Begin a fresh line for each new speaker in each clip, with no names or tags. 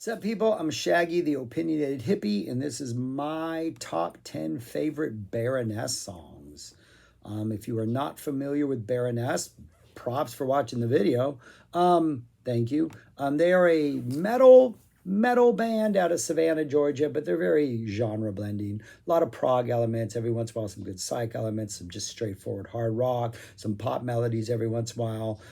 What's up, people? I'm Shaggy, the opinionated hippie, and this is my top 10 favorite Baroness songs. If you are not familiar with Baroness, props for watching the video. Thank you. They are a metal band out of Savannah, Georgia, but they're very genre blending. A lot of prog elements, every once in a while some good psych elements, some just straightforward hard rock, some pop melodies every once in a while.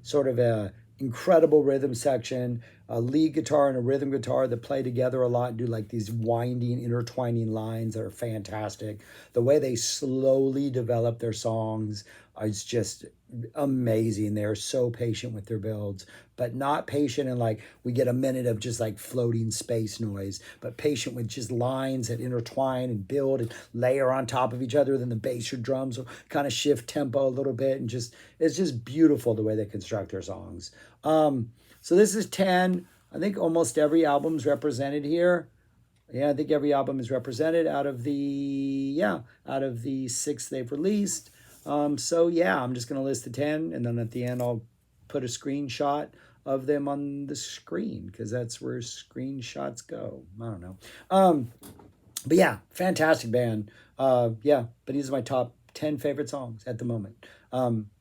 Sort of a incredible rhythm section, a lead guitar and a rhythm guitar that play together a lot and do like these winding, intertwining lines that are fantastic. The way they slowly develop their songs is just amazing. They're so patient with their builds, but not patient in like we get a minute of just like floating space noise, but patient with just lines that intertwine and build and layer on top of each other. Then the bass or drums will kind of shift tempo a little bit, and just it's just beautiful the way they construct their songs. So this is 10. I think almost every album's represented here. Yeah, I think every album is represented out of the 6 they've released. So yeah, I'm just gonna list the 10, and then at the end I'll put a screenshot of them on the screen because that's where screenshots go. I don't know. But yeah, fantastic band. Yeah, but these are my top 10 favorite songs at the moment.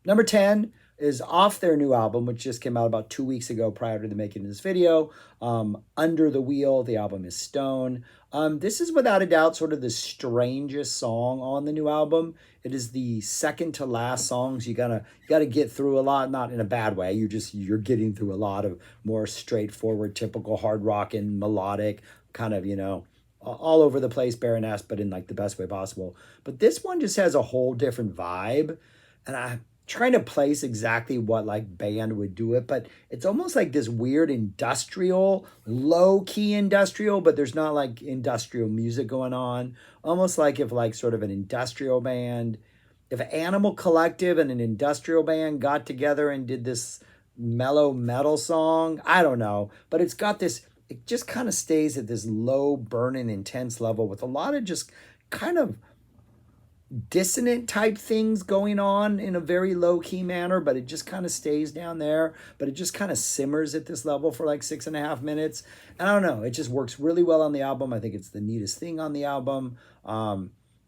Number 10 is off their new album, which just came out about 2 weeks ago prior to the making of this video. Under the Wheel, the album is Stone. This is without a doubt sort of the strangest song on the new album. It is the second to last songs. You gotta get through a lot, not in a bad way. You're getting through a lot of more straightforward, typical hard rock and melodic kind of, all over the place Baroness, but in like the best way possible. But this one just has a whole different vibe, and I'm trying to place exactly what like band would do it, but it's almost like this weird industrial, low-key industrial, but there's not like industrial music going on. Almost like if like sort of an industrial band, if Animal Collective and an industrial band got together and did this mellow metal song. I don't know, but it's got this, it just kind of stays at this low, burning, intense level with a lot of just kind of dissonant type things going on in a very low-key manner, but it just kind of stays down there, but it just kind of simmers at this level for like 6.5 minutes. And I don't know, it just works really well on the album. I think it's the neatest thing on the album.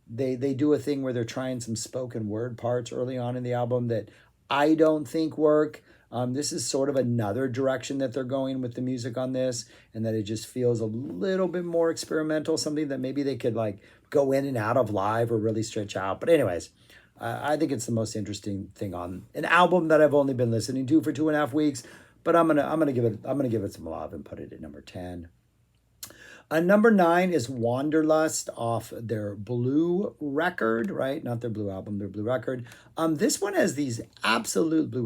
They do a thing where they're trying some spoken word parts early on in the album that I don't think work. This is sort of another direction that they're going with the music on this, and that it just feels a little bit more experimental, something that maybe they could like go in and out of live or really stretch out. But anyways, I think it's the most interesting thing on an album that I've only been listening to for 2.5 weeks. But I'm gonna give it some love and put it at number 10. Number 9 is Wanderlust off their Blue record, right? Not their Blue album, their Blue record. This one has these absolutely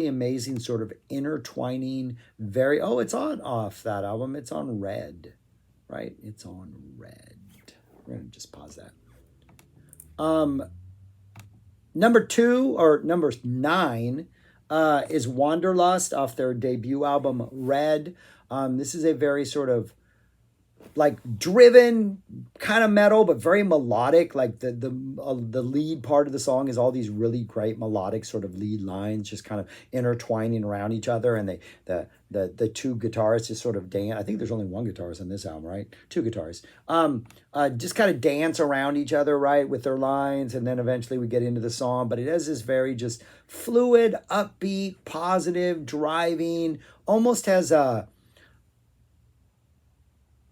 amazing sort of intertwining, it's on off that album. It's on Red, right? It's on Red. We're going to just pause that. Number 9 is Wanderlust off their debut album, Red. This is a very sort of like driven kind of metal, but very melodic. Like the lead part of the song is all these really great melodic sort of lead lines, just kind of intertwining around each other. And the two guitarists just sort of dance. I think there's only one guitarist on this album, right? Two guitarists. Just kind of dance around each other, right, with their lines, and then eventually we get into the song. But it has this very just fluid, upbeat, positive, driving, almost has a,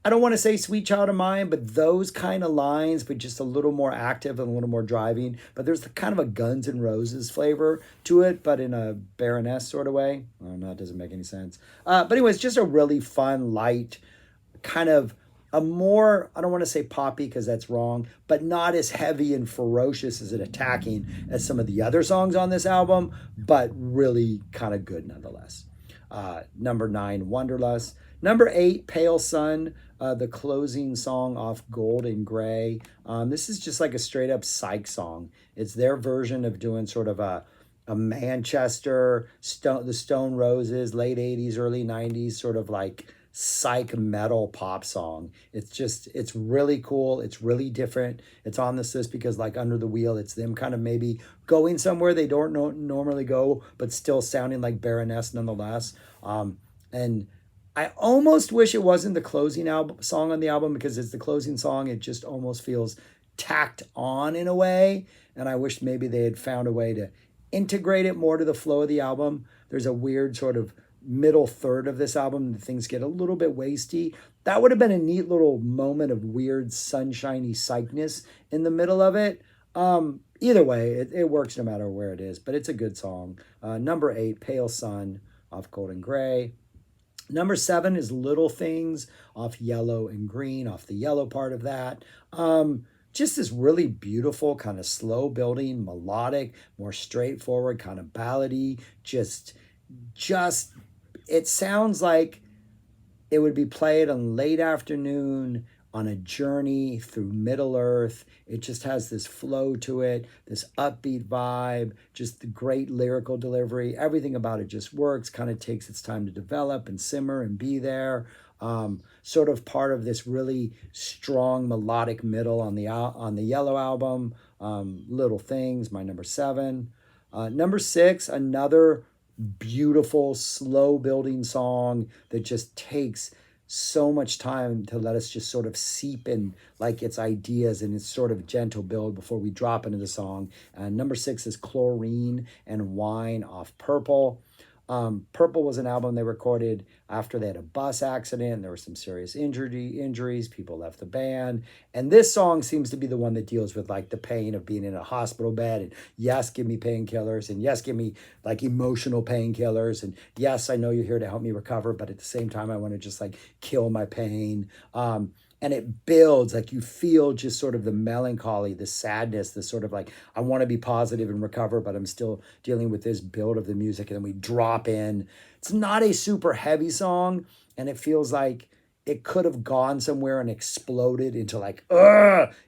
I don't want to say Sweet Child of Mine, but those kind of lines, but just a little more active and a little more driving. But there's kind of a Guns N' Roses flavor to it, but in a Baroness sort of way. I don't know, it doesn't make any sense. But anyways, just a really fun, light, kind of a more, I don't want to say poppy because that's wrong, but not as heavy and ferocious as it attacking as some of the other songs on this album, but really kind of good nonetheless. Number 9, Wanderlust. Number 8, Pale Sun, the closing song off Gold and Gray. This is just like a straight up psych song. It's their version of doing sort of a Manchester, the Stone Roses, late 80s, early 90s, sort of like psych metal pop song. It's really cool. It's really different. It's on this list because like Under the Wheel, it's them kind of maybe going somewhere they don't normally go, but still sounding like Baroness nonetheless. And I almost wish it wasn't the closing album song on the album, because it's the closing song. It just almost feels tacked on in a way. And I wish maybe they had found a way to integrate it more to the flow of the album. There's a weird sort of middle third of this album that things get a little bit wasty. That would have been a neat little moment of weird sunshiny psychness in the middle of it. Either way, it works no matter where it is, but it's a good song. Number 8, Pale Sun off Gold and Gray. Number 7 is Little Things off Yellow and Green, off the yellow part of that. Just this really beautiful, kind of slow building, melodic, more straightforward, kind of ballady. Just, it sounds like it would be played on late afternoon on a journey through Middle Earth. It just has this flow to it, this upbeat vibe, just the great lyrical delivery. Everything about it just works, kind of takes its time to develop and simmer and be there. Sort of part of this really strong melodic middle on the Yellow album. Little Things, my number 7. Number 6, another beautiful, slow building song that just takes so much time to let us just sort of seep in like its ideas and its sort of gentle build before we drop into the song. Number 6 is Chlorine and Wine off Purple. Purple was an album they recorded after they had a bus accident. There were some serious injuries. People left the band. And this song seems to be the one that deals with like the pain of being in a hospital bed. And yes, give me painkillers. And yes, give me like emotional painkillers. And yes, I know you're here to help me recover, but at the same time, I want to just like kill my pain. And it builds, like you feel just sort of the melancholy, the sadness, the sort of like, I want to be positive and recover, but I'm still dealing with this build of the music. And then we drop in. It's not a super heavy song. And it feels like it could have gone somewhere and exploded into like,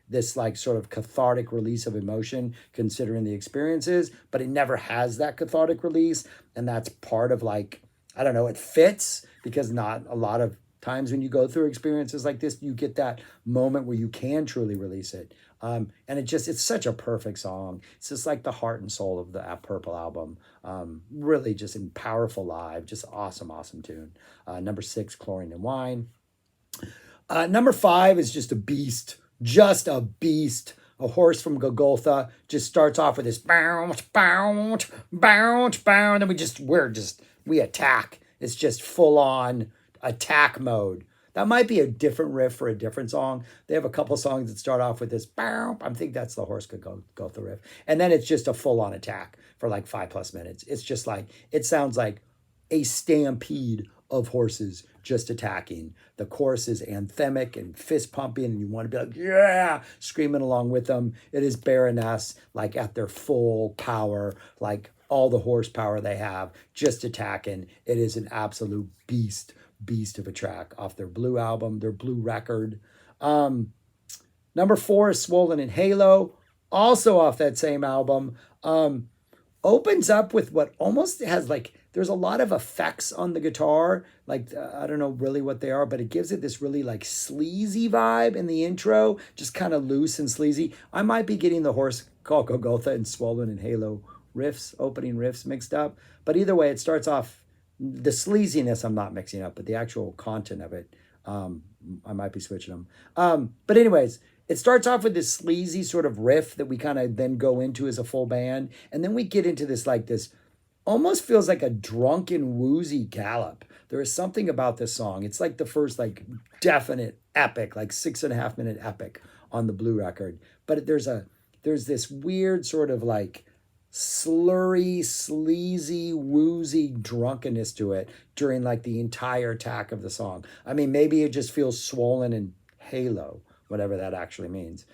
this like sort of cathartic release of emotion, considering the experiences, but it never has that cathartic release. And that's part of like, I don't know, it fits because not a lot of times when you go through experiences like this, you get that moment where you can truly release it. And it's such a perfect song. It's just like the heart and soul of the Purple album. Really just in powerful live, just awesome, awesome tune. Number 6, Chlorine and Wine. Number 5 is just a beast, A Horse from Golgotha just starts off with this bounce, bounce, bounce, bounce. And we attack. It's just full on attack mode. That might be a different riff for a different song. They have a couple songs that start off with this bow. I think that's the Horse Golgotha riff. And then it's just a full-on attack for like 5+ minutes. It's just like, it sounds like a stampede of horses just attacking. The chorus is anthemic and fist pumping, and you want to be like, yeah, screaming along with them. It is Baroness, like at their full power, like all the horsepower they have, just attacking. It is an absolute beast of a track off their Blue album, their Blue record. Number 4 is Swollen in Halo, also off that same album. Opens up with what almost has like, there's a lot of effects on the guitar. Like, I don't know really what they are, but it gives it this really like sleazy vibe in the intro, just kind of loose and sleazy. I might be getting the Horse called Golgotha and Swollen in Halo opening riffs mixed up. But either way, it starts off, the sleaziness I'm not mixing up, but the actual content of it, I might be switching them. But anyways, it starts off with this sleazy sort of riff that we kind of then go into as a full band. And then we get into this almost feels like a drunken, woozy gallop. There is something about this song. It's like the first like definite epic, like 6.5 minute epic on the Blue record. But there's this weird sort of like slurry, sleazy, woozy drunkenness to it during like the entire attack of the song. I mean, maybe it just feels swollen in Halo, whatever that actually means.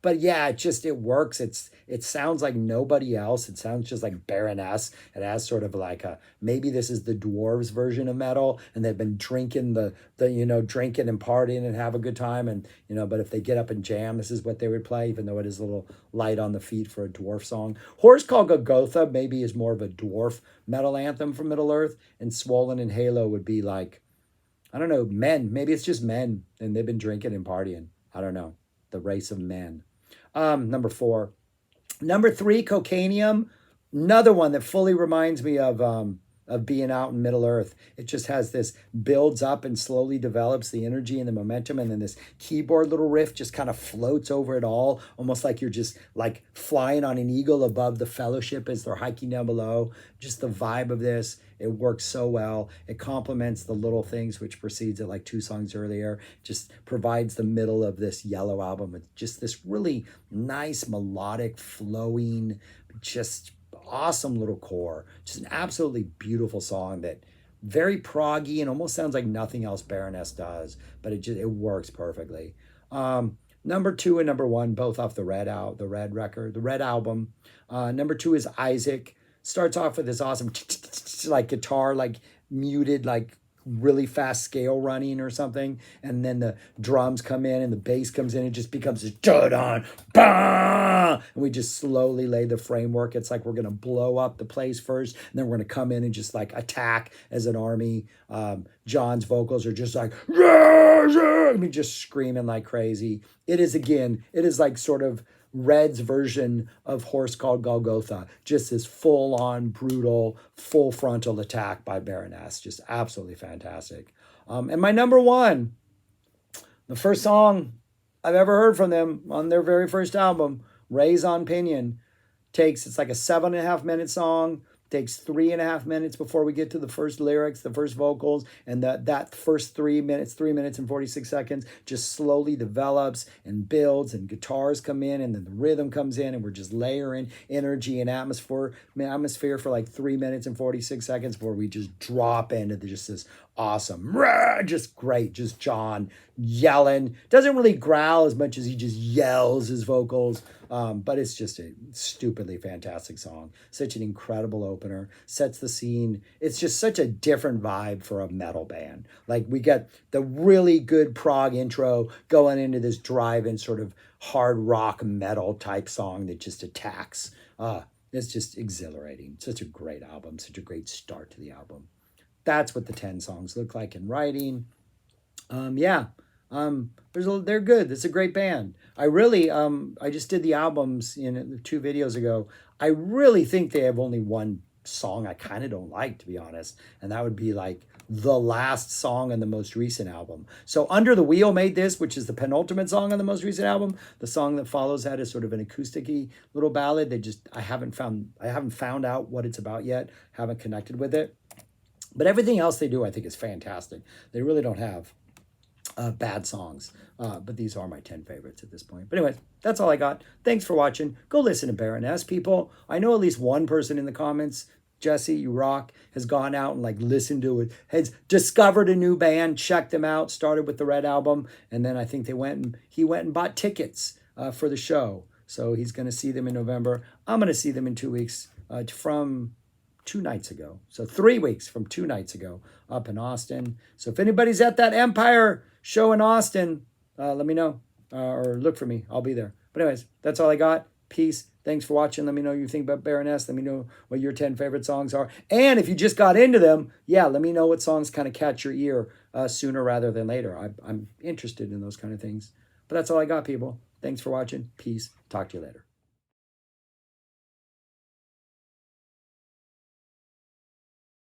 But yeah, it works. It sounds like nobody else. It sounds just like Baroness. It has sort of like maybe this is the dwarves version of metal, and they've been drinking drinking and partying and have a good time. And, but if they get up and jam, this is what they would play, even though it is a little light on the feet for a dwarf song. Horse Called Golgotha maybe is more of a dwarf metal anthem from Middle Earth, and Swollen in Halo would be like, I don't know, men. Maybe it's just men, and they've been drinking and partying. I don't know. The race of men. Number 4. Number 3, Cocainium. Another one that fully reminds me of of being out in Middle Earth. It just has this builds up and slowly develops the energy and the momentum, and then this keyboard little riff just kind of floats over it all, almost like you're just like flying on an eagle above the fellowship as they're hiking down below. Just the vibe of this, it works so well. It complements the little things which precedes it, like 2 songs earlier. Just provides the middle of this Yellow album with just this really nice melodic flowing, just awesome little core. Just an absolutely beautiful song that very proggy and almost sounds like nothing else Baroness does, but it works perfectly. Number 2 and number 1, both off the Red record, the Red album. Number 2 is Isaac. Starts off with this awesome like guitar, like muted, like really fast scale running or something, and then the drums come in and the bass comes in. It just becomes a da-don, bah! And we just slowly lay the framework. It's like we're gonna blow up the place first, and then we're gonna come in and just like attack as an army. John's vocals are just like, I mean, just screaming like crazy. It is like sort of Red's version of Horse Called Golgotha, just this full-on, brutal, full frontal attack by Baroness. Just absolutely fantastic. And my number 1, the first song I've ever heard from them on their very first album, Raise on Pinion, it's like a 7.5-minute song. Takes 3.5 minutes before we get to the first lyrics, the first vocals, and that first 3 minutes and 46 seconds, just slowly develops and builds, and guitars come in, and then the rhythm comes in, and we're just layering energy and atmosphere for like 3 minutes and 46 seconds before we just drop into just this awesome, just great, just John yelling. Doesn't really growl as much as he just yells his vocals. But it's just a stupidly fantastic song. Such an incredible opener. Sets the scene. It's just such a different vibe for a metal band. Like we get the really good prog intro going into this drive-in sort of hard rock metal type song that just attacks. It's just exhilarating. Such a great album. Such a great start to the album. That's what the 10 songs look like in writing. They're good. It's a great band. I really, I just did the albums in 2 videos ago. I really think they have only one song I kind of don't like, to be honest. And that would be like the last song on the most recent album. So Under the Wheel made this, which is the penultimate song on the most recent album. The song that follows that is sort of an acoustic-y little ballad. I haven't found out what it's about yet. Haven't connected with it. But everything else they do, I think, is fantastic. They really don't have bad songs. But these are my 10 favorites at this point. But anyways, that's all I got. Thanks for watching. Go listen to Baroness, people. I know at least one person in the comments, Jesse, you rock, has gone out and like listened to it, has discovered a new band, checked them out, started with the Red album, and then I think he went and bought tickets for the show. So he's going to see them in November. I'm going to see them in 2 weeks from 2 nights ago. So 3 weeks from 2 nights ago up in Austin. So if anybody's at that Empire show in Austin, let me know or look for me. I'll be there. But anyways, that's all I got. Peace. Thanks for watching. Let me know what you think about Baroness. Let me know what your 10 favorite songs are. And if you just got into them, let me know what songs kind of catch your ear sooner rather than later. I'm interested in those kind of things. But that's all I got, people. Thanks for watching. Peace. Talk to you later.